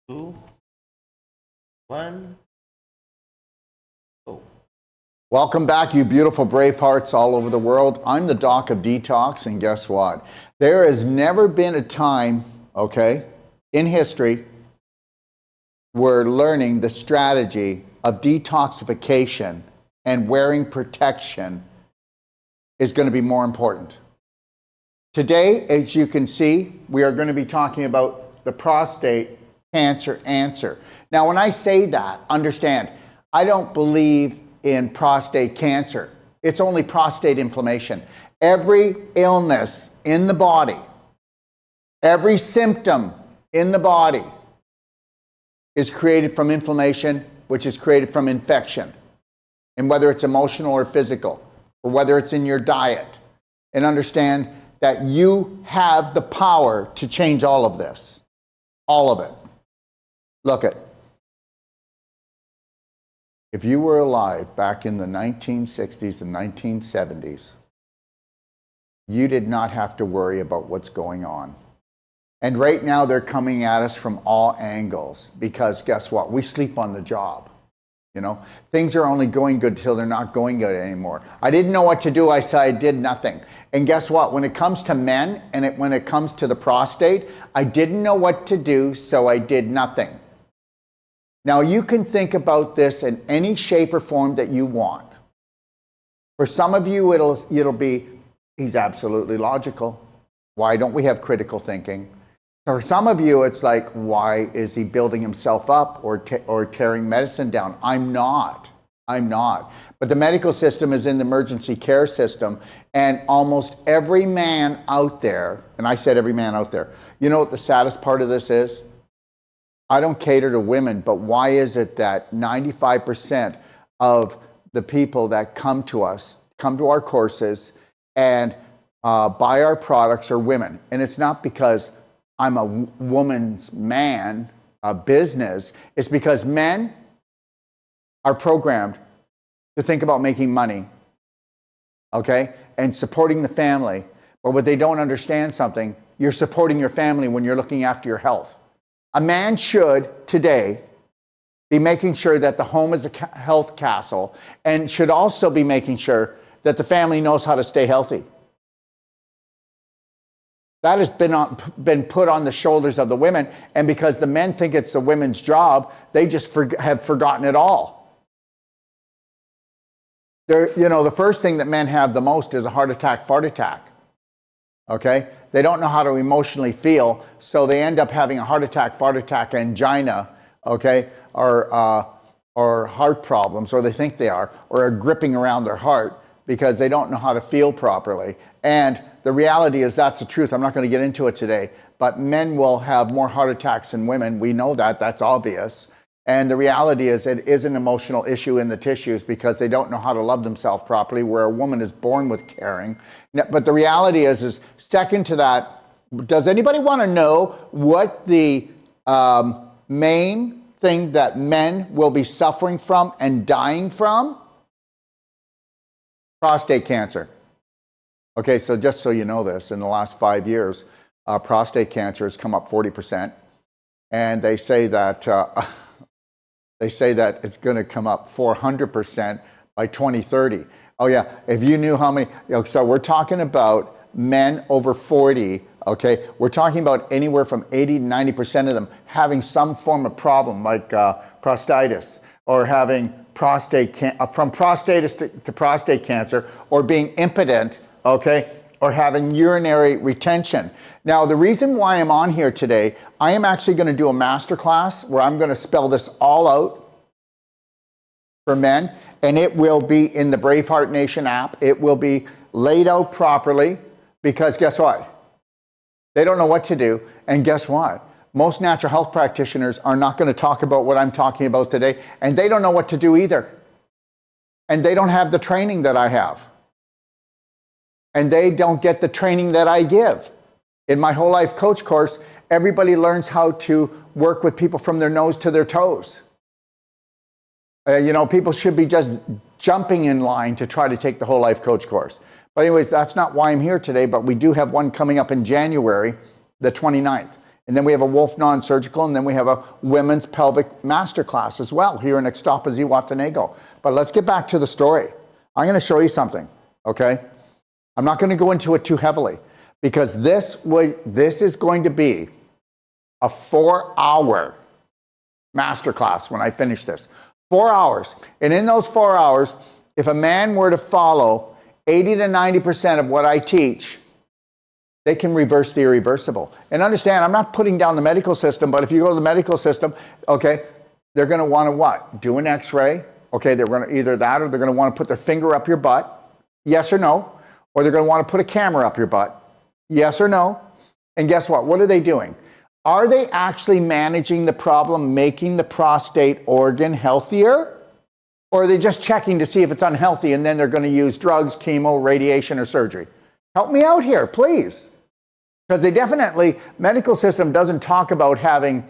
2, 1, go. Welcome back, you beautiful brave hearts all over the world. I'm the Doc of Detox, and guess what? There has never been a time, in history, where learning the strategy of detoxification and wearing protection is going to be more important. Today, as you can see, we are going to be talking about the prostate cancer answer. Now, when I say that, understand, I don't believe in prostate cancer. It's only prostate inflammation. Every illness in the body, every symptom in the body is created from inflammation, which is created from infection. And whether it's emotional or physical, or whether it's in your diet, and understand that you have the power to change all of this. All of it. Look it. If you were alive back in the 1960s and 1970s, you did not have to worry about what's going on. And right now they're coming at us from all angles because guess what? We sleep on the job. You know, things are only going good till they're not going good anymore. I didn't know what to do. I said I did nothing. And guess what? When it comes to men and when it comes to the prostate, I didn't know what to do, so I did nothing. Now you can think about this in any shape or form that you want. For some of you, it'll be, he's absolutely logical. Why don't we have critical thinking? For some of you, it's like, why is he building himself up or tearing medicine down? I'm not. But the medical system is in the emergency care system, and almost every man out there, and I said every man out there, you know what the saddest part of this is? I don't cater to women, but why is it that 95% of the people that come to us, come to our courses, and buy our products are women? And it's not because I'm a woman's man, a business. It's because men are programmed to think about making money, and supporting the family. But what they don't understand something, you're supporting your family when you're looking after your health. A man should today be making sure that the home is a health castle, and should also be making sure that the family knows how to stay healthy. That has been put on the shoulders of the women, and because the men think it's the women's job, they just have forgotten it all. The first thing that men have the most is a heart attack, fart attack. They don't know how to emotionally feel, so they end up having a heart attack, fart attack, angina, or heart problems, or they think they are gripping around their heart because they don't know how to feel properly. And the reality is that's the truth. I'm not going to get into it today, but men will have more heart attacks than women. We know that. That's obvious. And the reality is it is an emotional issue in the tissues because they don't know how to love themselves properly, where a woman is born with caring. But the reality is second to that, does anybody want to know what the main thing that men will be suffering from and dying from? Prostate cancer. So just so you know this, in the last 5 years, prostate cancer has come up 40%. And they say that it's going to come up 400% by 2030. Oh yeah, if you knew how many, so we're talking about men over 40, We're talking about anywhere from 80 to 90% of them having some form of problem like prostatitis, or having from prostatitis to prostate cancer, or being impotent, or having urinary retention. Now, the reason why I'm on here today, I am actually going to do a masterclass where I'm going to spell this all out for men, and it will be in the Braveheart Nation app. It will be laid out properly, because guess what? They don't know what to do, and guess what? Most natural health practitioners are not going to talk about what I'm talking about today, and they don't know what to do either. And they don't have the training that I have. And they don't get the training that I give. In my whole life coach course, everybody learns how to work with people from their nose to their toes. People should be just jumping in line to try to take the whole life coach course. But anyways, that's not why I'm here today, but we do have one coming up in January, the 29th. And then we have a Wolf non-surgical, and then we have a women's pelvic masterclass as well here in Ixtapa, Zihuatanejo. But let's get back to the story. I'm going to show you something, okay? I'm not going to go into it too heavily because this is going to be a 4-hour masterclass when I finish this. 4 hours. And in those 4 hours, if a man were to follow 80 to 90% of what I teach, they can reverse the irreversible. And understand, I'm not putting down the medical system, but if you go to the medical system, okay, they're going to want to what? Do an x-ray. Okay, they're going to either that or they're going to want to put their finger up your butt. Yes or no? Or they're going to want to put a camera up your butt. Yes or no? And guess what? What are they doing? Are they actually managing the problem, making the prostate organ healthier? Or are they just checking to see if it's unhealthy and then they're going to use drugs, chemo, radiation, or surgery? Help me out here, please. Because they definitely, medical system doesn't talk about having,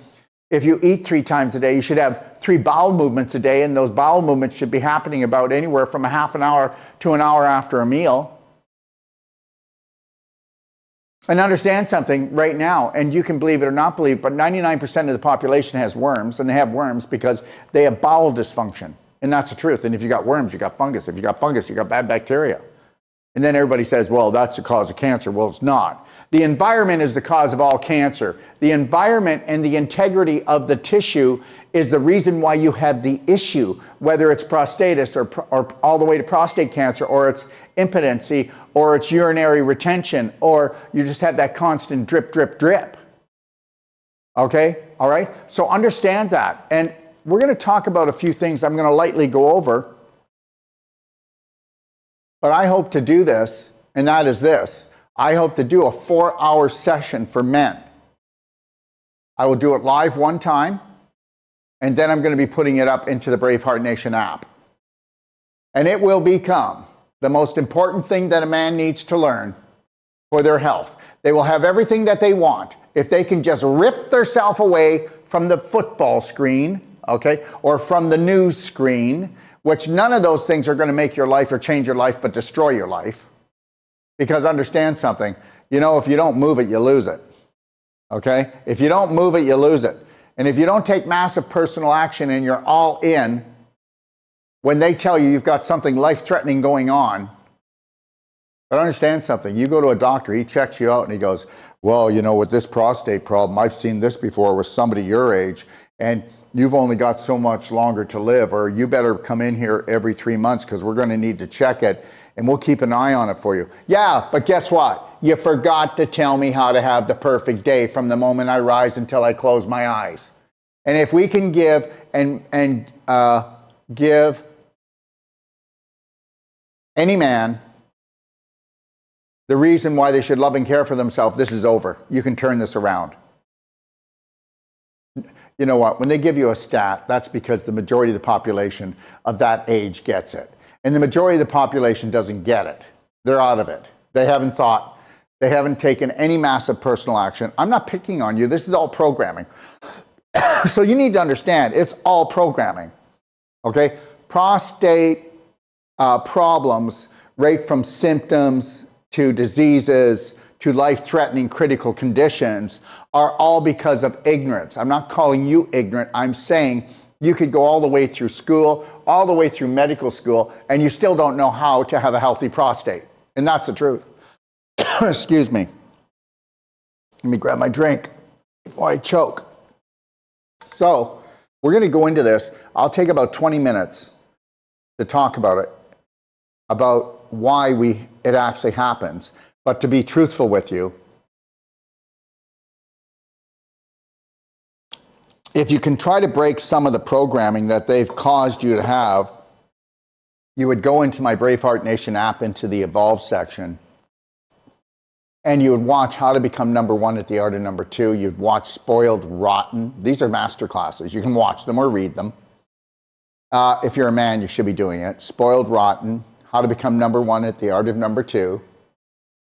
if you eat 3 times a day, you should have 3 bowel movements a day, and those bowel movements should be happening about anywhere from a half an hour to an hour after a meal. And understand something right now, and you can believe it or not believe, but 99% of the population has worms, and they have worms because they have bowel dysfunction. And that's the truth. And if you got worms, you got fungus. If you got fungus, you got bad bacteria. And then everybody says, well, that's the cause of cancer. Well, it's not. The environment is the cause of all cancer. The environment and the integrity of the tissue is the reason why you have the issue, whether it's prostatitis or all the way to prostate cancer, or it's impotency, or it's urinary retention, or you just have that constant drip, drip, drip. Okay? All right? So understand that. And we're going to talk about a few things I'm going to lightly go over. But I hope to do this, and that is this. I hope to do a 4-hour session for men. I will do it live one time, and then I'm going to be putting it up into the Braveheart Nation app. And it will become the most important thing that a man needs to learn for their health. They will have everything that they want if they can just rip themselves away from the football screen, okay, or from the news screen, which none of those things are going to make your life or change your life, but destroy your life. Because understand something, you know, if you don't move it, you lose it. Okay? If you don't move it, you lose it. And if you don't take massive personal action and you're all in, when they tell you you've got something life-threatening going on, but understand something, you go to a doctor, he checks you out and he goes, well, you know, with this prostate problem, I've seen this before with somebody your age, and you've only got so much longer to live, or you better come in here every 3 months because we're going to need to check it and we'll keep an eye on it for you. Yeah, but guess what? You forgot to tell me how to have the perfect day from the moment I rise until I close my eyes. And if we can give give any man the reason why they should love and care for themselves, this is over. You can turn this around. You know what? When they give you a stat, that's because the majority of the population of that age gets it. And the majority of the population doesn't get it. They're out of it. They haven't thought. They haven't taken any massive personal action. I'm not picking on you. This is all programming. So you need to understand, it's all programming. Okay? Prostate problems, right from symptoms to diseases to life-threatening critical conditions, are all because of ignorance. I'm not calling you ignorant. I'm saying you could go all the way through school, all the way through medical school, and you still don't know how to have a healthy prostate. And that's the truth. Excuse me. Let me grab my drink before I choke. So we're going to go into this. I'll take about 20 minutes to talk about it, about why it actually happens. But to be truthful with you, if you can try to break some of the programming that they've caused you to have, you would go into my Braveheart Nation app, into the Evolve section, and you would watch How to Become Number One at the Art of Number Two. You'd watch Spoiled Rotten. These are master classes. You can watch them or read them. If you're a man, you should be doing it. Spoiled Rotten, How to Become Number One at the Art of Number Two.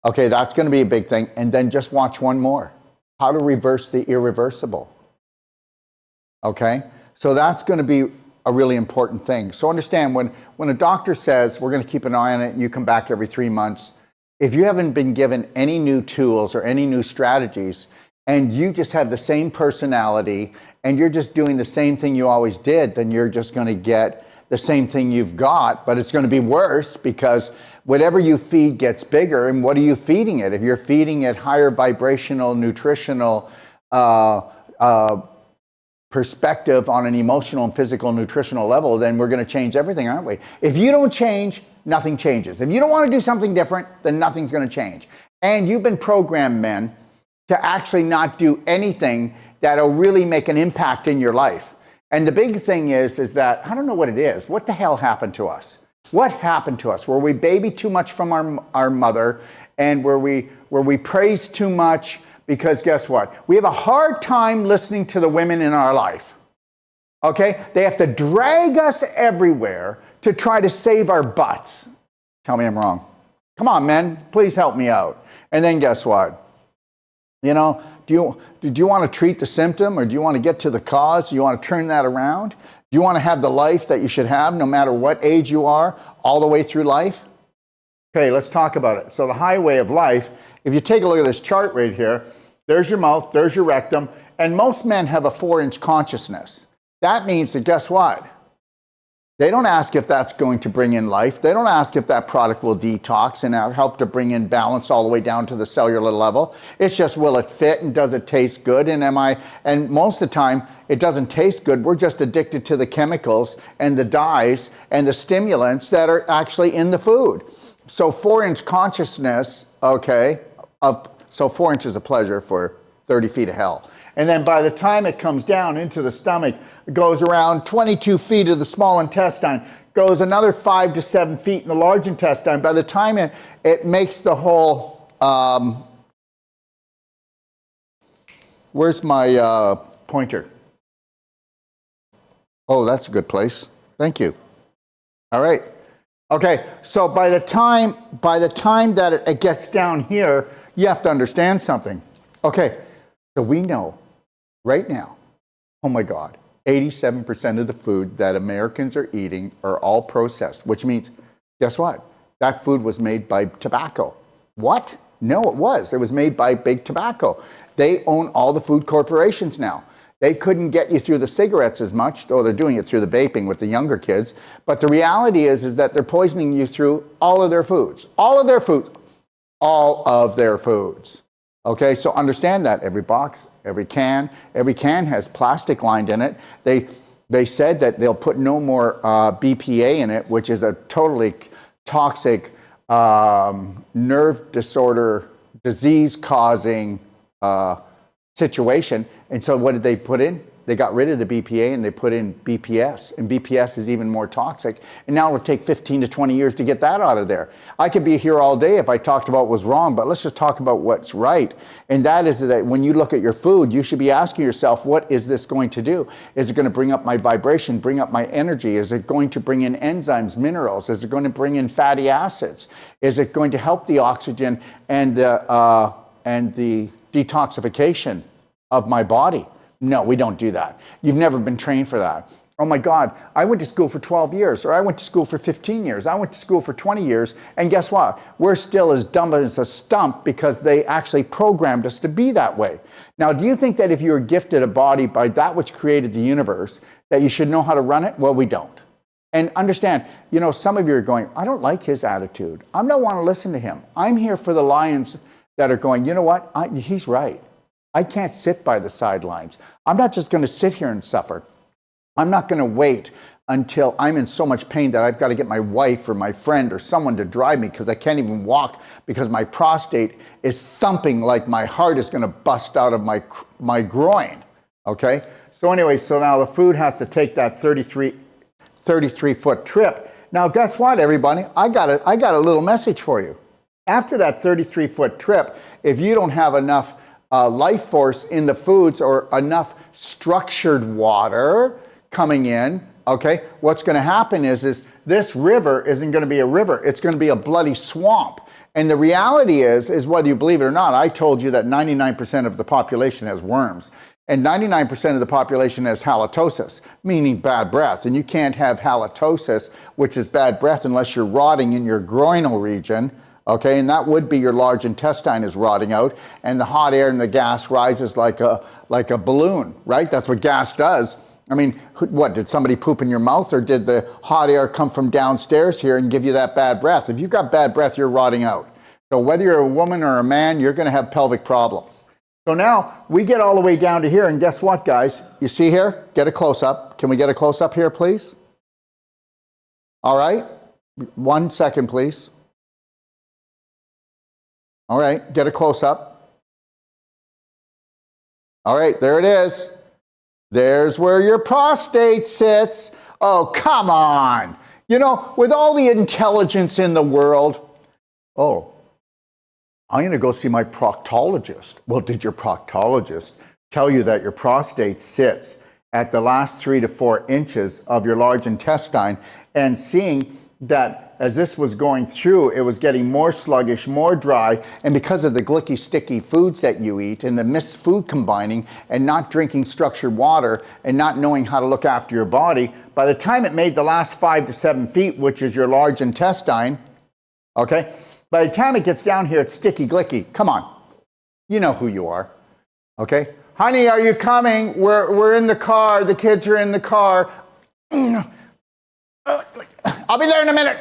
Okay, that's going to be a big thing. And then just watch one more. How to Reverse the Irreversible. Okay? So that's going to be a really important thing. So understand, when a doctor says, we're going to keep an eye on it, and you come back every 3 months, if you haven't been given any new tools or any new strategies, and you just have the same personality and you're just doing the same thing you always did, then you're just going to get the same thing you've got, but it's going to be worse because whatever you feed gets bigger. And what are you feeding it? If you're feeding it higher vibrational, nutritional perspective on an emotional and physical nutritional level, then we're going to change everything, aren't we? If you don't change, nothing changes. If you don't want to do something different, then nothing's going to change. And you've been programmed, men, to actually not do anything that'll really make an impact in your life. And the big thing is that, I don't know what it is. What the hell happened to us? What happened to us? Were we baby too much from our mother? And were we praised too much? Because guess what? We have a hard time listening to the women in our life. Okay? They have to drag us everywhere to try to save our butts. Tell me I'm wrong. Come on, men. Please help me out. And then guess what? You know, do you want to treat the symptom, or do you want to get to the cause? Do you want to turn that around? Do you want to have the life that you should have no matter what age you are, all the way through life? Okay, let's talk about it. So the highway of life, if you take a look at this chart right here, there's your mouth, there's your rectum, and most men have a 4-inch consciousness. That means that guess what? They don't ask if that's going to bring in life. They don't ask if that product will detox and help to bring in balance all the way down to the cellular level. It's just, will it fit and does it taste good? And most of the time, it doesn't taste good. We're just addicted to the chemicals and the dyes and the stimulants that are actually in the food. So 4-inch consciousness, okay, so 4 inches of pleasure for 30 feet of hell. And then by the time it comes down into the stomach, it goes around 22 feet of the small intestine, goes another 5 to 7 feet in the large intestine. By the time it makes the whole, where's my pointer? Oh, that's a good place. Thank you. All right. Okay, so by the time that it gets down here, you have to understand something. Okay, so we know right now, oh my God, 87% of the food that Americans are eating are all processed, which means, guess what? That food was made by tobacco. What? No, it was. It was made by big tobacco. They own all the food corporations now. They couldn't get you through the cigarettes as much, though they're doing it through the vaping with the younger kids. But the reality is that they're poisoning you through all of their foods. All of their foods. All of their foods. Okay, so understand that. Every box, every can has plastic lined in it. They said that they'll put no more BPA in it, which is a totally toxic nerve disorder, disease-causing situation. And so what did they put in? They got rid of the BPA and they put in BPS. And BPS is even more toxic. And now it would take 15 to 20 years to get that out of there. I could be here all day if I talked about what was wrong, but let's just talk about what's right. And that is that when you look at your food, you should be asking yourself, what is this going to do? Is it going to bring up my vibration, bring up my energy? Is it going to bring in enzymes, minerals? Is it going to bring in fatty acids? Is it going to help the oxygen and the detoxification of my body? No, we don't do that. You've never been trained for that. Oh my God, I went to school for 12 years, or I went to school for 15 years. I went to school for 20 years, and guess what? We're still as dumb as a stump because they actually programmed us to be that way. Now, do you think that if you were gifted a body by that which created the universe, that you should know how to run it? Well, we don't. And understand, you know, some of you are going, I don't like his attitude. I don't want to listen to him. I'm here for the lions that are going, you know what? He's right. I can't sit by the sidelines. I'm not just going to sit here and suffer. I'm not going to wait until I'm in so much pain that I've got to get my wife or my friend or someone to drive me because I can't even walk because my prostate is thumping like my heart is going to bust out of my groin. Okay? So anyway, so now the food has to take that 33-foot trip. Now guess what, everybody? I got a little message for you. After that 33-foot trip, if you don't have enough life force in the foods or enough structured water coming in, okay, what's going to happen is this river isn't going to be a river. It's going to be a bloody swamp. And the reality is whether you believe it or not, I told you that 99% of the population has worms. And 99% of the population has halitosis, meaning bad breath. And you can't have halitosis, which is bad breath, unless you're rotting in your groinal region, Okay, and that would be your large intestine is rotting out, and the hot air and the gas rises like a balloon, right? That's what gas does. I mean, what, did somebody poop in your mouth, or did the hot air come from downstairs here and give you that bad breath? If you've got bad breath, you're rotting out. So whether you're a woman or a man, you're going to have pelvic problems. So now we get all the way down to here, and guess what, guys? You see here? Get a close-up. Can we get a close-up here, please? All right. 1 second, please. All right, get a close-up. All right, there it is. There's where your prostate sits. Oh, come on. You know, with all the intelligence in the world, oh, I'm going to go see my proctologist. Well, did your proctologist tell you that your prostate sits at the last 3 to 4 inches of your large intestine, and seeing that as this was going through, it was getting more sluggish, more dry, and because of the glicky, sticky foods that you eat and the missed food combining and not drinking structured water and not knowing how to look after your body, by the time it made the last 5 to 7 feet, which is your large intestine, okay, by the time it gets down here, it's sticky, glicky. Come on. You know who you are, okay? Honey, are you coming? We're in the car. The kids are in the car. I'll be there in a minute.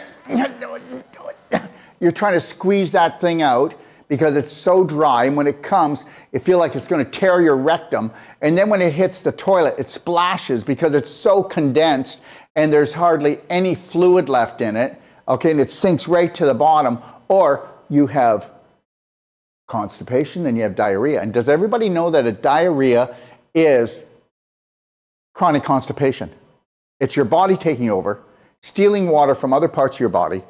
You're trying to squeeze that thing out because it's so dry, and when it comes, it feels like it's going to tear your rectum, and then when it hits the toilet, it splashes because it's so condensed and there's hardly any fluid left in it, okay, and it sinks right to the bottom. Or you have constipation, then you have diarrhea. And does everybody know that a diarrhea is chronic constipation? It's your body taking over, stealing water from other parts of your body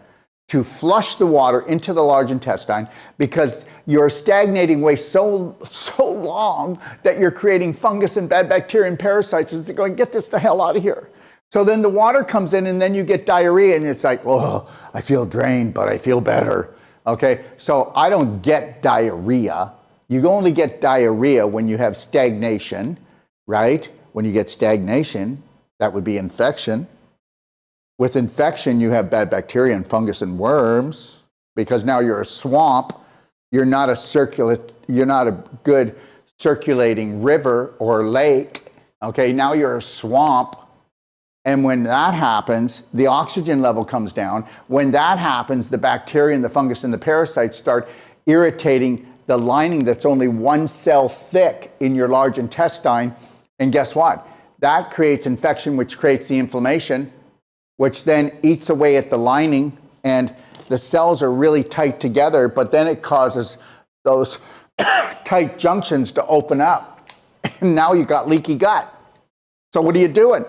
to flush the water into the large intestine because you're stagnating waste so long that you're creating fungus and bad bacteria and parasites. It's going, get this the hell out of here. So then the water comes in, and then you get diarrhea, and it's like, oh, I feel drained, but I feel better. Okay, so I don't get diarrhea. You only get diarrhea when you have stagnation, right? When you get stagnation, that would be infection. With infection, you have bad bacteria and fungus and worms, because now you're a swamp. You're not a good circulating river or lake. Okay, now you're a swamp. And when that happens, the oxygen level comes down. When that happens, the bacteria and the fungus and the parasites start irritating the lining that's only 1 cell thick in your large intestine. And guess what? That creates infection, which creates the inflammation, which then eats away at the lining, and the cells are really tight together, but then it causes those tight junctions to open up. And now you've got leaky gut. So what are you doing?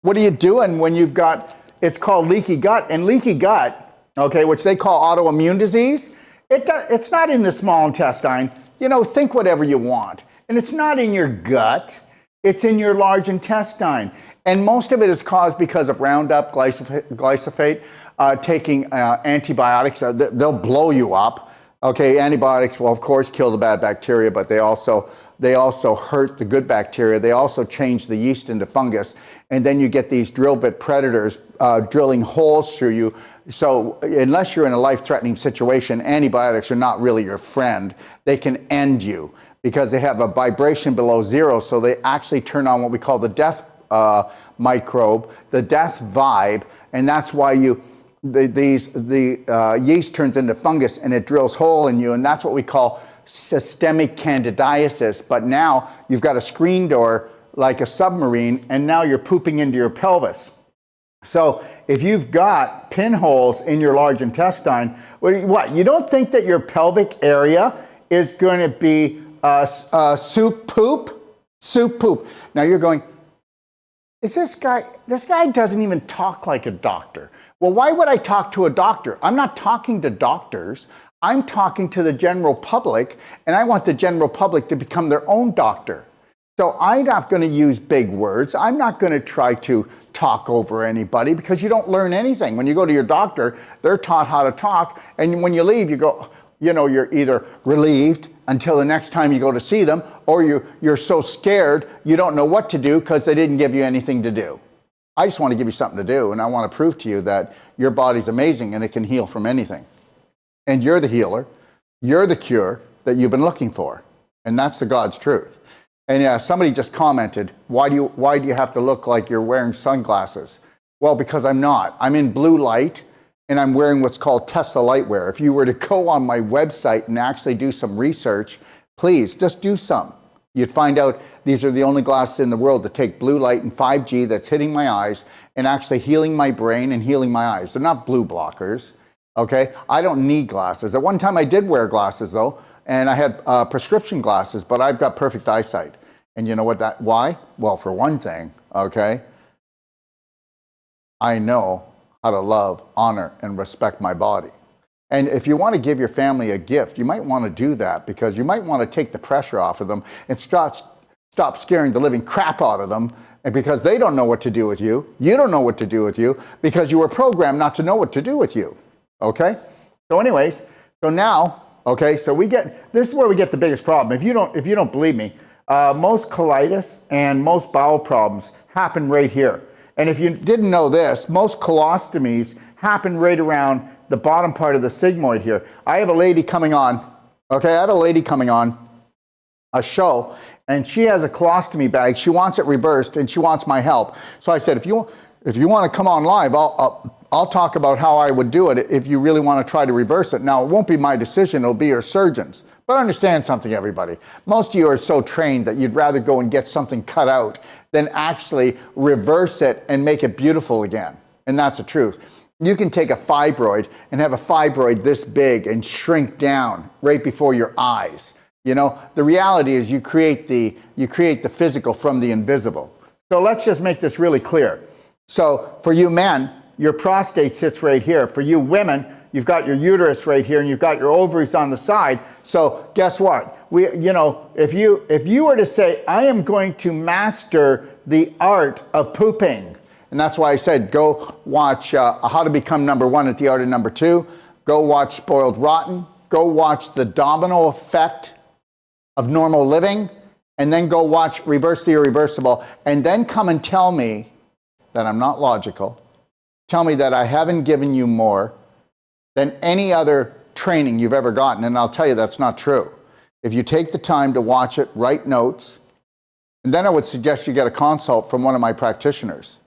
What are you doing when you've got, it's called leaky gut, and leaky gut, okay, which they call autoimmune disease, it's not in the small intestine. You know, think whatever you want. And it's not in your gut, it's in your large intestine. And most of it is caused because of Roundup, glyphosate, taking antibiotics. They'll blow you up. Okay, antibiotics will, of course, kill the bad bacteria, but they also hurt the good bacteria. They also change the yeast into fungus. And then you get these drill bit predators drilling holes through you. So unless you're in a life-threatening situation, antibiotics are not really your friend. They can end you because they have a vibration below zero. So they actually turn on what we call the death microbe, the death vibe. And that's why the yeast turns into fungus and it drills hole in you. And that's what we call systemic candidiasis. But now you've got a screen door like a submarine, and now you're pooping into your pelvis. So if you've got pinholes in your large intestine, what, you don't think that your pelvic area is going to be soup poop? Soup poop. Now you're going, this guy doesn't even talk like a doctor. Well, why would I talk to a doctor? I'm not talking to doctors. I'm talking to the general public, and I want the general public to become their own doctor. So I'm not going to use big words. I'm not going to try to talk over anybody because you don't learn anything. When you go to your doctor, they're taught how to talk, and when you leave, you go, you know, you're either relieved until the next time you go to see them, or you're so scared you don't know what to do because they didn't give you anything to do. I just want to give you something to do, and I want to prove to you that your body's amazing and it can heal from anything. And you're the healer. You're the cure that you've been looking for. And that's the God's truth. And yeah, somebody just commented, why do you have to look like you're wearing sunglasses? Well, because I'm not. I'm in blue light, and I'm wearing what's called Tesla Lightwear. If you were to go on my website and actually do some research, please just do some. You'd find out these are the only glasses in the world that take blue light and 5G that's hitting my eyes and actually healing my brain and healing my eyes. They're not blue blockers, okay? I don't need glasses. At one time I did wear glasses though, and I had prescription glasses, but I've got perfect eyesight. And you know why? Well, for one thing, okay, I know how to love, honor, and respect my body. And if you want to give your family a gift, you might want to do that because you might want to take the pressure off of them and stop scaring the living crap out of them, and because they don't know what to do with you. You don't know what to do with you because you were programmed not to know what to do with you. Okay? So anyways, so now, okay, so this is where we get the biggest problem. If you don't believe me, most colitis and most bowel problems happen right here. And if you didn't know this, most colostomies happen right around the bottom part of the sigmoid here. I have a lady coming on, okay? I have a lady coming on a show, and she has a colostomy bag. She wants it reversed, and she wants my help. So I said, if you want to come on live, I'll talk about how I would do it if you really want to try to reverse it. Now, it won't be my decision. It'll be your surgeon's. But understand something, everybody. Most of you are so trained that you'd rather go and get something cut out than actually reverse it and make it beautiful again. And that's the truth. You can take a fibroid and have a fibroid this big and shrink down right before your eyes. You know, the reality is you create the physical from the invisible. So let's just make this really clear. So for you men, your prostate sits right here. For you women, you've got your uterus right here and you've got your ovaries on the side. So guess what? If you were to say, I am going to master the art of pooping, and that's why I said, go watch How to Become Number One at the Art of Number Two. Go watch Spoiled Rotten. Go watch The Domino Effect of Normal Living. And then go watch Reverse the Irreversible. And then come and tell me that I'm not logical. Tell me that I haven't given you more than any other training you've ever gotten. And I'll tell you that's not true. If you take the time to watch it, write notes, and then I would suggest you get a consult from one of my practitioners.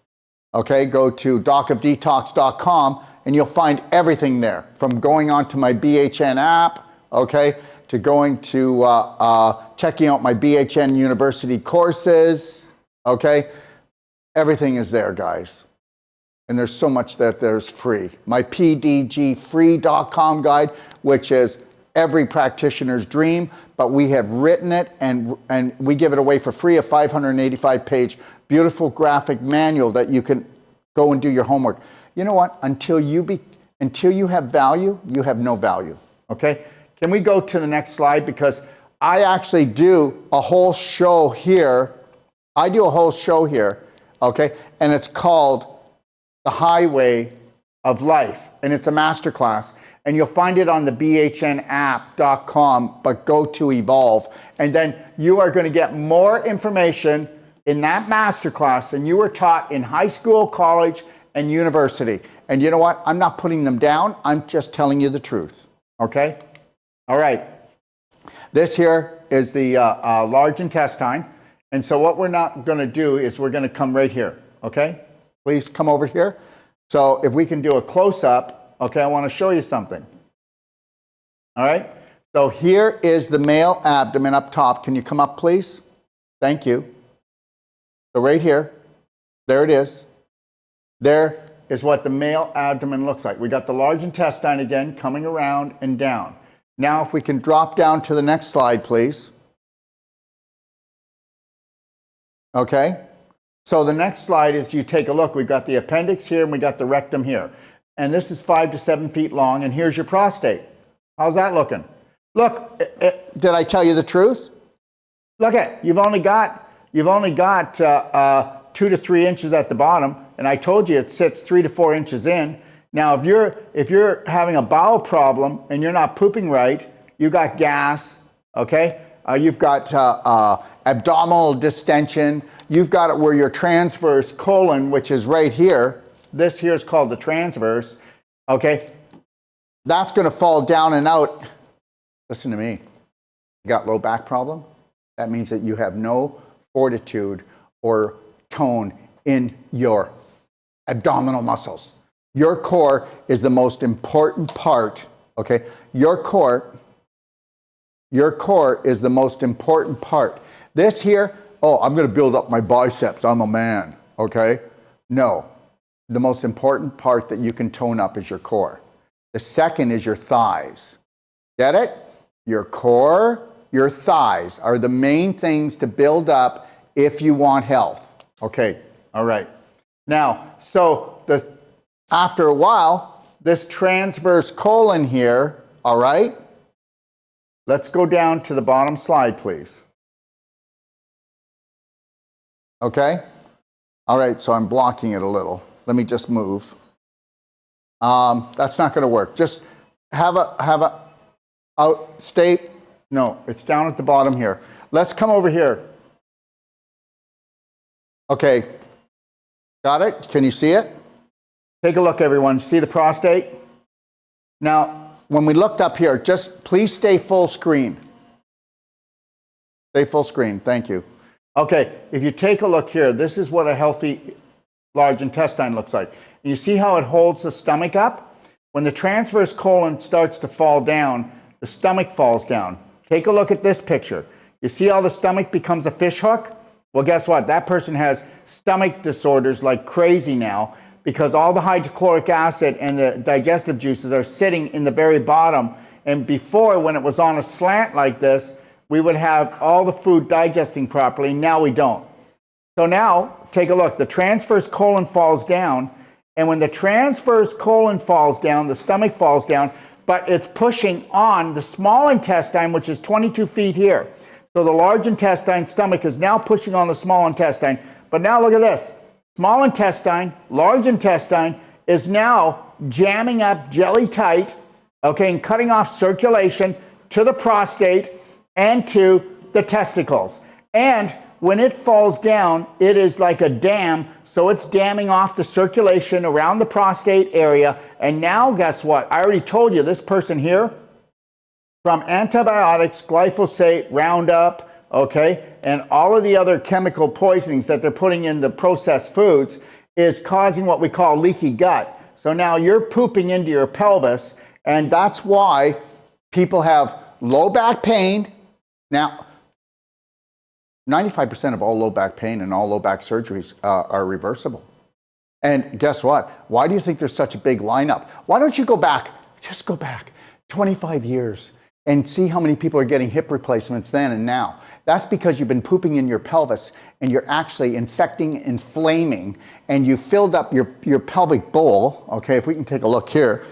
Okay, go to docofdetox.com and you'll find everything there, from going on to my BHN app, okay, to going to checking out my BHN University courses, okay? Everything is there, guys. And there's so much that there's free. My pdgfree.com guide, which is every practitioner's dream, but we have written it and we give it away for free, a 585-page beautiful graphic manual that you can go and do your homework. You know what? Until you have value, you have no value. Okay? Can we go to the next slide? Because I actually do a whole show here. Okay? And it's called The Highway of Life. And it's a masterclass. And you'll find it on the bhnapp.com, but go to Evolve. And then you are going to get more information in that masterclass than you were taught in high school, college, and university. And you know what? I'm not putting them down. I'm just telling you the truth. Okay? All right. This here is the large intestine. And so what we're not going to do is we're going to come right here. Okay? Please come over here. So if we can do a close-up, okay, I want to show you something. All right? So here is the male abdomen up top. Can you come up, please? Thank you. So right here, there it is. There is what the male abdomen looks like. We got the large intestine again coming around and down. Now if we can drop down to the next slide, please. Okay? So the next slide is you take a look. We've got the appendix here and we got the rectum here. And this is 5 to 7 feet long, and here's your prostate. How's that looking? Look, did I tell you the truth? Look at, you've only got 2 to 3 inches at the bottom, and I told you it sits 3 to 4 inches in. Now, if you're having a bowel problem and you're not pooping right, you got gas, okay? You've got abdominal distension. You've got it where your transverse colon, which is right here. This here is called the transverse, okay? that's going to fall down and out. Listen to me. You got low back problem? That means that you have no fortitude or tone in your abdominal muscles. Your core is the most important part, okay? Your core is the most important part. This here, oh, I'm going to build up my biceps. I'm a man, okay? No. The most important part that you can tone up is your core. The second is your thighs. Get it? Your core, your thighs are the main things to build up if you want health. Okay, all right. Now, so after a while, this transverse colon here, all right? Let's go down to the bottom slide, please. Okay? All right, so I'm blocking it a little. Let me just move. That's not going to work. Just have a state. No, it's down at the bottom here. Let's come over here. Okay, got it? Can you see it? Take a look, everyone. See the prostate? Now, when we looked up here, just please stay full screen. Stay full screen. Thank you. Okay, if you take a look here, this is what a healthy large intestine looks like. You see how it holds the stomach up? When the transverse colon starts to fall down, the stomach falls down. Take a look at this picture. You see how the stomach becomes a fish hook? Well, guess what? That person has stomach disorders like crazy now because all the hydrochloric acid and the digestive juices are sitting in the very bottom. And before, when it was on a slant like this, we would have all the food digesting properly. Now we don't. So now, take a look. The transverse colon falls down. And when the transverse colon falls down, the stomach falls down, but it's pushing on the small intestine, which is 22 feet here. So the large intestine, stomach is now pushing on the small intestine. But now look at this. Small intestine, large intestine is now jamming up jelly tight, okay, and cutting off circulation to the prostate and to the testicles. And when it falls down, it is like a dam, so it's damming off the circulation around the prostate area. And now, guess what? I already told you, this person here, from antibiotics, glyphosate, Roundup, okay, and all of the other chemical poisonings that they're putting in the processed foods is causing what we call leaky gut. So now you're pooping into your pelvis, and that's why people have low back pain. Now, 95% of all low back pain and all low back surgeries are reversible. And guess what? Why do you think there's such a big lineup? Why don't you just go back 25 years and see how many people are getting hip replacements then and now? That's because you've been pooping in your pelvis and you're actually infecting, inflaming, and you filled up your pelvic bowl. Okay, if we can take a look here.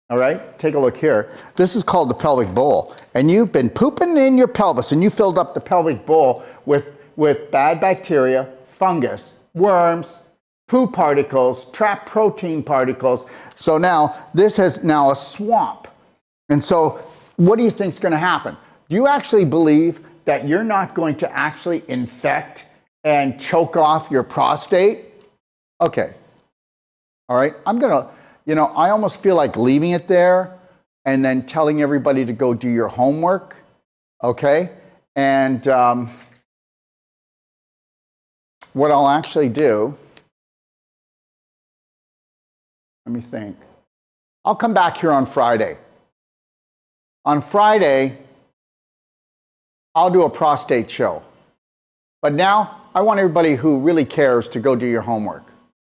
All right, take a look here. This is called the pelvic bowl. And you've been pooping in your pelvis and you filled up the pelvic bowl with bad bacteria, fungus, worms, poo particles, trapped protein particles. So now this is now a swamp. And so what do you think is going to happen? Do you actually believe that you're not going to actually infect and choke off your prostate? Okay. All right. I'm going to, I almost feel like leaving it there and then telling everybody to go do your homework. Okay. And what I'll actually do, let me think. I'll come back here on Friday. On Friday, I'll do a prostate show. But now, I want everybody who really cares to go do your homework,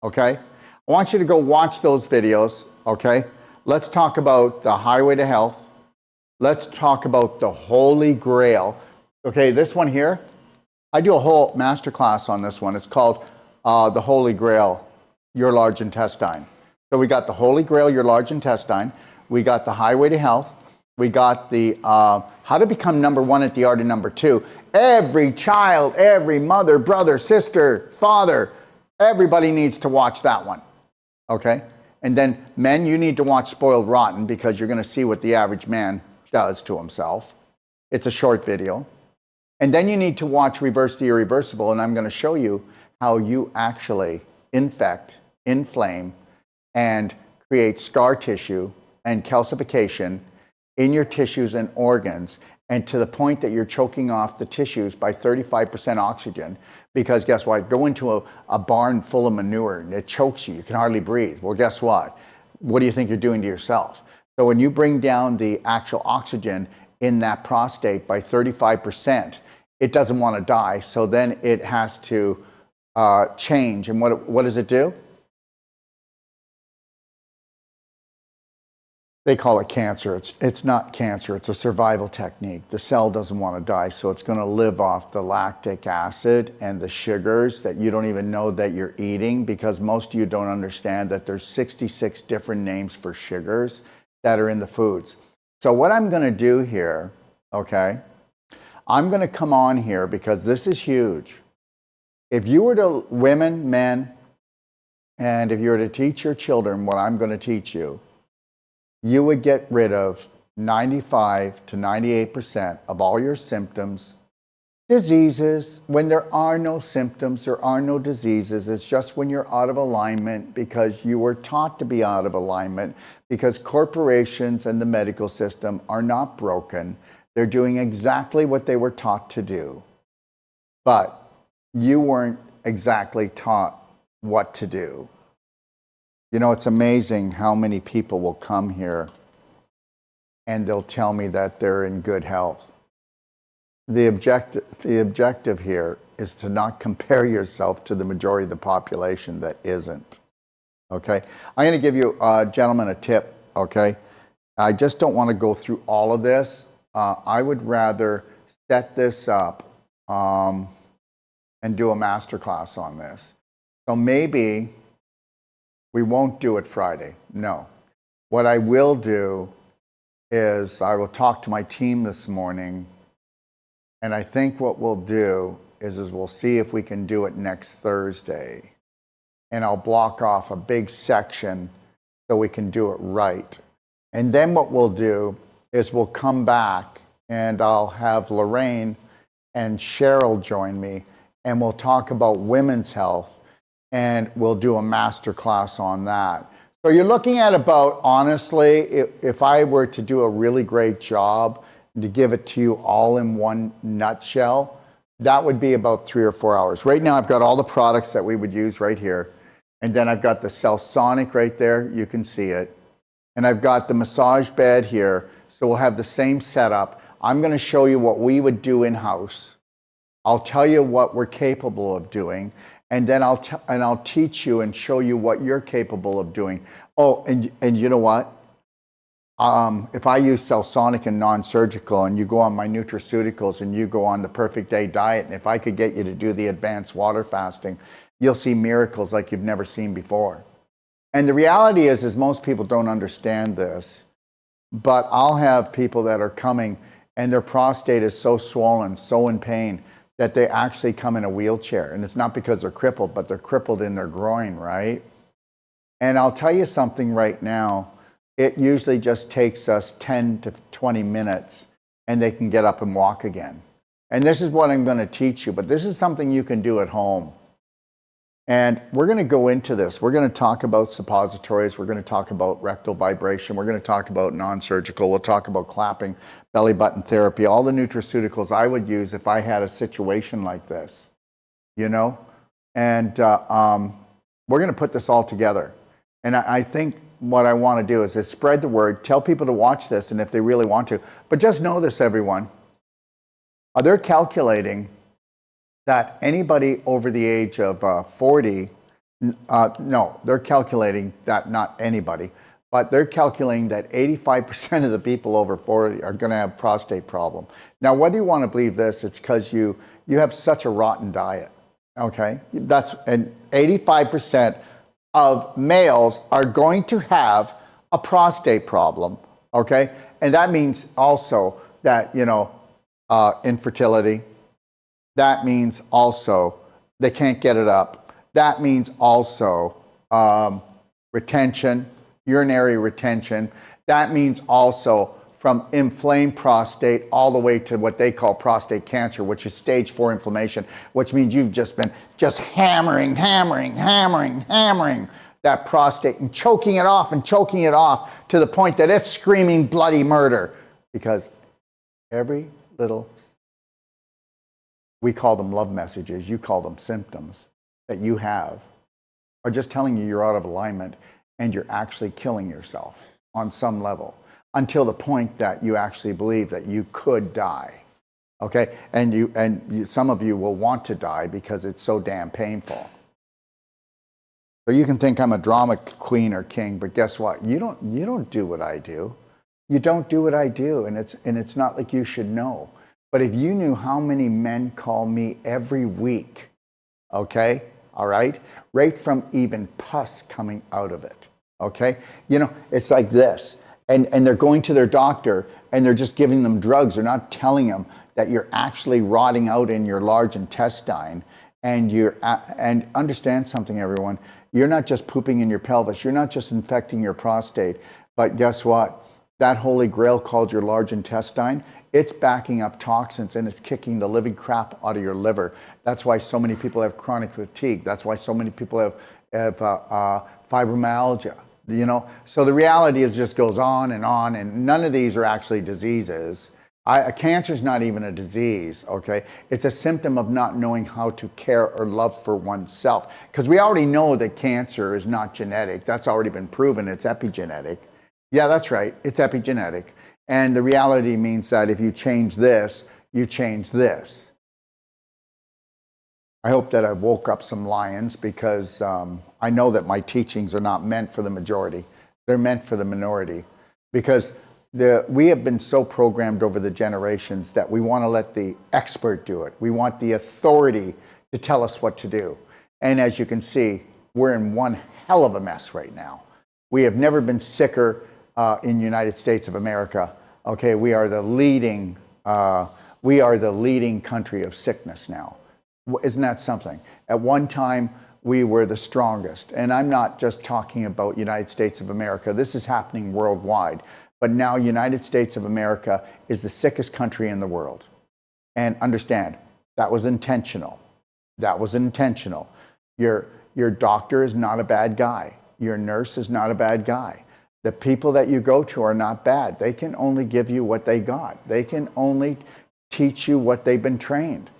okay? I want you to go watch those videos, okay? Let's talk about the highway to health. Let's talk about the Holy Grail. Okay, this one here, I do a whole masterclass on this one. It's called the Holy Grail, your large intestine. So we got the Holy Grail, your large intestine. We got the highway to health. We got the how to become number one at the art of number two. Every child, every mother, brother, sister, father, everybody needs to watch that one. Okay? And then men, you need to watch Spoiled Rotten because you're going to see what the average man does to himself. It's a short video. And then you need to watch Reverse the Irreversible, and I'm going to show you how you actually infect, inflame, and create scar tissue and calcification in your tissues and organs, and to the point that you're choking off the tissues by 35% oxygen. Because guess what? Go into a barn full of manure and it chokes you. You can hardly breathe. Well, guess what? What do you think you're doing to yourself? So when you bring down the actual oxygen in that prostate by 35%, it doesn't want to die. So then it has to change. And what does it do? They call it cancer. It's not cancer. It's a survival technique. The cell doesn't want to die, so it's going to live off the lactic acid and the sugars that you don't even know that you're eating, because most of you don't understand that there's 66 different names for sugars that are in the foods. So what I'm going to do here, okay, I'm going to come on here because this is huge. If you were to, women, men, and if you were to teach your children what I'm going to teach you, you would get rid of 95 to 98% of all your symptoms, diseases. When there are no symptoms, there are no diseases. It's just when you're out of alignment because you were taught to be out of alignment, because corporations and the medical system are not broken. They're doing exactly what they were taught to do. But you weren't exactly taught what to do. You know, it's amazing how many people will come here and they'll tell me that they're in good health. The objective here is to not compare yourself to the majority of the population that isn't. Okay? I'm going to give you, gentlemen, a tip, okay? I just don't want to go through all of this. I would rather set this up and do a masterclass on this. So maybe we won't do it Friday. No. What I will do is I will talk to my team this morning, and I think what we'll do is we'll see if we can do it next Thursday. And I'll block off a big section so we can do it right. And then what we'll do is we'll come back and I'll have Lorraine and Cheryl join me, and we'll talk about women's health, and we'll do a master class on that. So you're looking at about, honestly, if I were to do a really great job to give it to you all in one nutshell, that would be about 3 or 4 hours. Right now I've got all the products that we would use right here. And then I've got the Cellsonic right there, you can see it. And I've got the massage bed here, so we'll have the same setup. I'm gonna show you what we would do in-house. I'll tell you what we're capable of doing. And then I'll teach you and show you what you're capable of doing. Oh, and you know what? If I use Cellsonic and non-surgical, and you go on my nutraceuticals and you go on the Perfect Day diet, and if I could get you to do the advanced water fasting, you'll see miracles like you've never seen before. And the reality is most people don't understand this, but I'll have people that are coming and their prostate is so swollen, so in pain, that they actually come in a wheelchair. And it's not because they're crippled, but they're crippled in their groin, right? And I'll tell you something right now, it usually just takes us 10 to 20 minutes and they can get up and walk again. And this is what I'm going to teach you, but this is something you can do at home. And we're going to go into this. We're going to talk about suppositories. We're going to talk about rectal vibration. We're going to talk about non-surgical. We'll talk about clapping, belly button therapy, all the nutraceuticals I would use if I had a situation like this, you know? And we're going to put this all together. And I think what I want to do is spread the word, tell people to watch this, and if they really want to. But just know this, everyone. They're calculating that anybody over the age of 40, no, they're calculating that not anybody, but they're calculating that 85% of the people over 40 are going to have prostate problem. Now, whether you want to believe this, it's because you have such a rotten diet, okay? And 85% of males are going to have a prostate problem, okay? And that means also that, you know, infertility. That means also they can't get it up. That means also retention, urinary retention. That means also from inflamed prostate all the way to what they call prostate cancer, which is stage 4 inflammation, which means you've just been hammering that prostate and choking it off to the point that it's screaming bloody murder. Because every little, we call them love messages, you call them symptoms that you have, are just telling you you're out of alignment and you're actually killing yourself on some level until the point that you actually believe that you could die. Okay, and some of you will want to die because it's so damn painful. So you can think I'm a drama queen or king, but guess what? You don't do what I do. You don't do what I do, and it's not like you should know. But if you knew how many men call me every week, okay, all right, right from even pus coming out of it, okay? You know, it's like this, and they're going to their doctor, and they're just giving them drugs. They're not telling them that you're actually rotting out in your large intestine, and understand something, everyone. You're not just pooping in your pelvis. You're not just infecting your prostate, but guess what? That holy grail called your large intestine, it's backing up toxins and it's kicking the living crap out of your liver. That's why so many people have chronic fatigue. That's why so many people have fibromyalgia. You know, so the reality is just goes on, and none of these are actually diseases. Cancer is not even a disease, okay? It's a symptom of not knowing how to care or love for oneself. Because we already know that cancer is not genetic. That's already been proven. It's epigenetic. Yeah, that's right. It's epigenetic. And the reality means that if you change this, you change this. I hope that I've woke up some lions, because I know that my teachings are not meant for the majority. They're meant for the minority. Because we have been so programmed over the generations that we want to let the expert do it. We want the authority to tell us what to do. And as you can see, we're in one hell of a mess right now. We have never been sicker in the United States of America. Okay, we are the leading country of sickness now. Isn't that something? At one time, we were the strongest. And I'm not just talking about United States of America. This is happening worldwide. But now United States of America is the sickest country in the world. And understand, that was intentional. That was intentional. Your doctor is not a bad guy. Your nurse is not a bad guy. The people that you go to are not bad. They can only give you what they got. They can only teach you what they've been trained.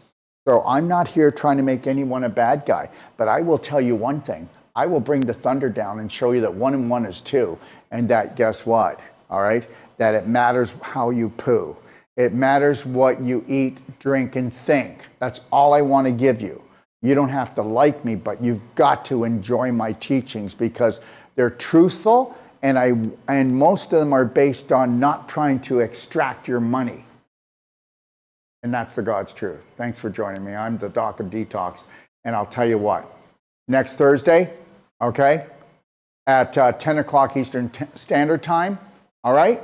So I'm not here trying to make anyone a bad guy, but I will tell you one thing. I will bring the thunder down and show you that 1 and 1 is 2, and that, guess what? All right, that it matters how you poo. It matters what you eat, drink, and think. That's all I want to give you. You don't have to like me, but you've got to enjoy my teachings, because they're truthful, and most of them are based on not trying to extract your money. And that's the God's truth. Thanks for joining me. I'm the Doc of Detox, and I'll tell you what. Next Thursday, okay, at 10 o'clock Eastern Standard Time, all right?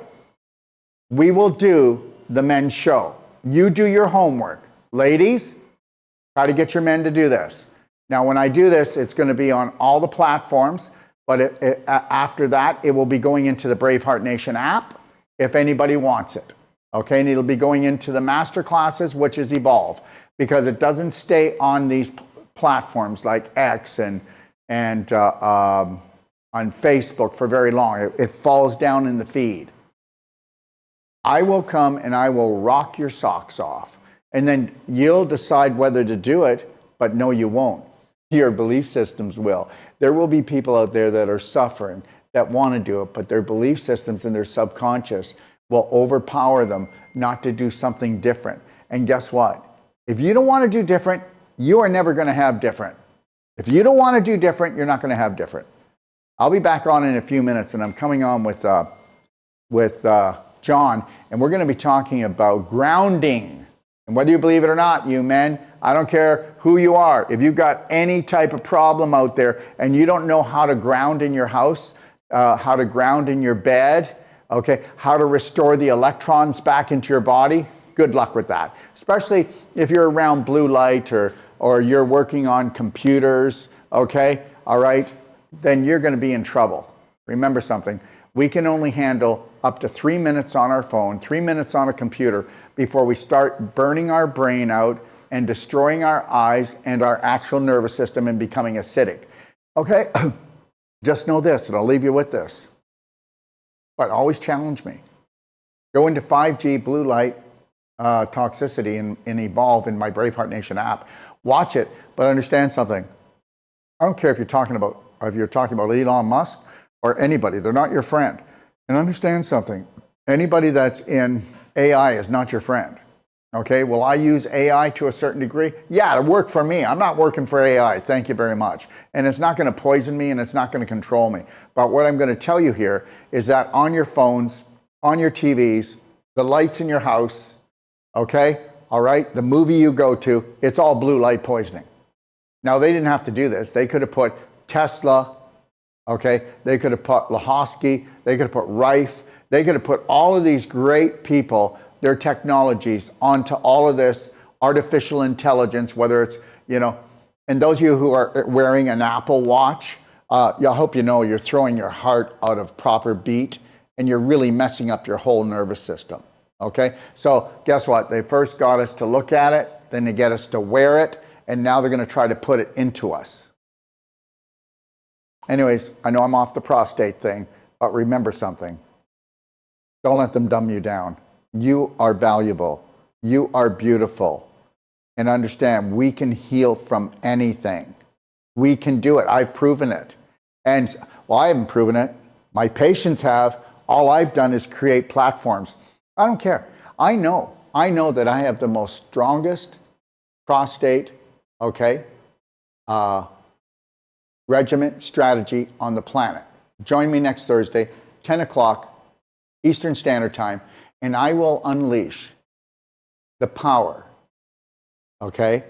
We will do the men's show. You do your homework. Ladies, try to get your men to do this. Now, when I do this, it's going to be on all the platforms, but after that, it will be going into the Braveheart Nation app, if anybody wants it. Okay, and it'll be going into the master classes, which is Evolve, because it doesn't stay on these platforms like X and on Facebook for very long. It falls down in the feed. I will come and I will rock your socks off. And then you'll decide whether to do it, but no, you won't. Your belief systems will. There will be people out there that are suffering, that want to do it, but their belief systems and their subconscious will overpower them not to do something different. And guess what? If you don't want to do different, you are never going to have different. If you don't want to do different, you're not going to have different. I'll be back on in a few minutes, and I'm coming on with John, and we're going to be talking about grounding. And whether you believe it or not, you men, I don't care who you are. If you've got any type of problem out there and you don't know how to ground in your house, how to ground in your bed, okay, how to restore the electrons back into your body, good luck with that. Especially if you're around blue light or you're working on computers, okay, all right, then you're going to be in trouble. Remember something, we can only handle up to 3 minutes on our phone, 3 minutes on a computer before we start burning our brain out and destroying our eyes and our actual nervous system and becoming acidic. Okay? Just know this, and I'll leave you with this. But always challenge me. Go into 5G blue light toxicity and Evolve in my Braveheart Nation app. Watch it, but understand something. I don't care if you're talking about Elon Musk or anybody. They're not your friend. And understand something. Anybody that's in AI is not your friend. Okay, will I use AI to a certain degree? Yeah, it'll work for me. I'm not working for AI, thank you very much. And it's not going to poison me and it's not going to control me. But what I'm going to tell you here is that on your phones, on your TVs, the lights in your house, okay, all right, the movie you go to, it's all blue light poisoning. Now, they didn't have to do this. They could have put Tesla, okay, they could have put Lahosky, they could have put Rife, they could have put all of these great people, their technologies onto all of this artificial intelligence, whether it's, and those of you who are wearing an Apple Watch, I hope you know you're throwing your heart out of proper beat and you're really messing up your whole nervous system, okay? So guess what? They first got us to look at it, then they get us to wear it, and now they're gonna try to put it into us. Anyways, I know I'm off the prostate thing, but remember something. Don't let them dumb you down. You are valuable. You are beautiful. And understand, we can heal from anything. We can do it. I've proven it. And, well, I haven't proven it. My patients have. All I've done is create platforms. I don't care. I know that I have the most strongest prostate, okay, regimen strategy on the planet. Join me next Thursday, 10 o'clock Eastern Standard Time, and I will unleash the power, okay,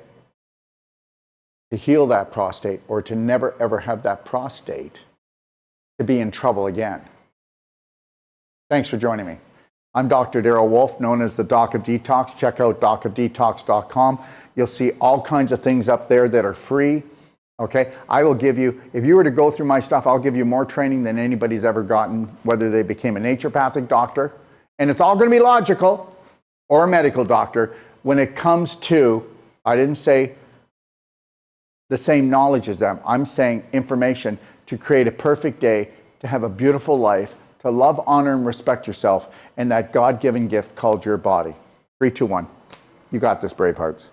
to heal that prostate or to never ever have that prostate to be in trouble again. Thanks for joining me. I'm Dr. Darrell Wolfe, known as the Doc of Detox. Check out docofdetox.com. You'll see all kinds of things up there that are free. Okay, I will give you, if you were to go through my stuff, I'll give you more training than anybody's ever gotten, whether they became a naturopathic doctor, and it's all going to be logical, or a medical doctor. When it comes to, I didn't say the same knowledge as them, I'm saying information to create a perfect day, to have a beautiful life, to love, honor, and respect yourself, and that God-given gift called your body. 3, 2, 1. You got this, Bravehearts.